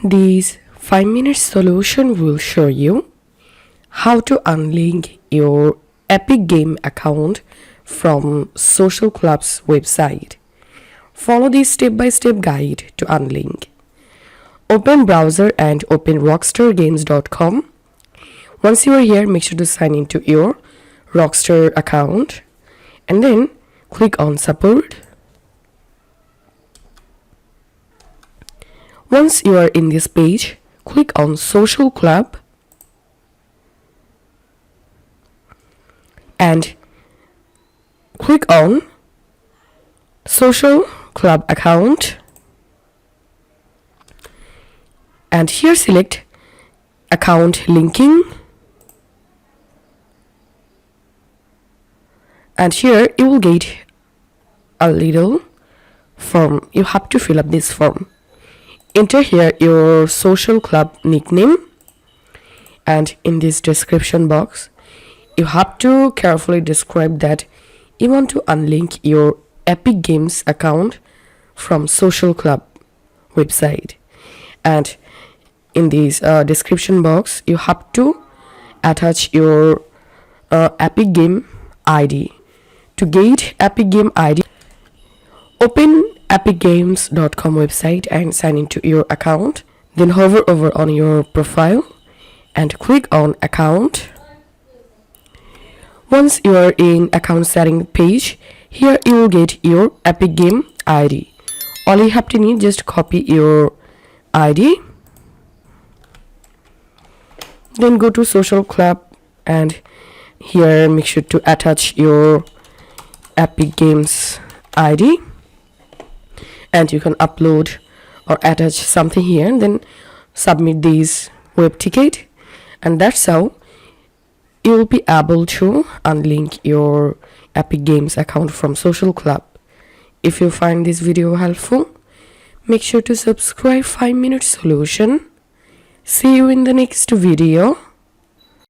This 5-minute solution will show you how to unlink your Epic Game account from Social Club's website. Follow this step-by-step guide to unlink. Open browser and open rockstargames.com. Once you are here, make sure to sign into your Rockstar account and then click on support. Once you are in this page, click on Social Club and click on Social Club account, and here select account linking, and here you will get a little form. You have to fill up this form. Enter here your social club nickname, and in this description box you have to carefully describe that you want to unlink your Epic Games account from Social Club website. And in this description box you have to attach your Epic Game ID. To get Epic Game ID, open epicgames.com website and sign into your account. Then hover over on your profile and click on account. Once you are in account setting page, here you will get your Epic Game ID. All you have to need, just copy your ID, then go to Social Club, and here make sure to attach your Epic Games ID, and you can upload or attach something here and then submit this web ticket, and that's how you will be able to unlink your Epic Games account from Social Club. If you find this video helpful, make sure to subscribe 5-minute solution. See you in the next video.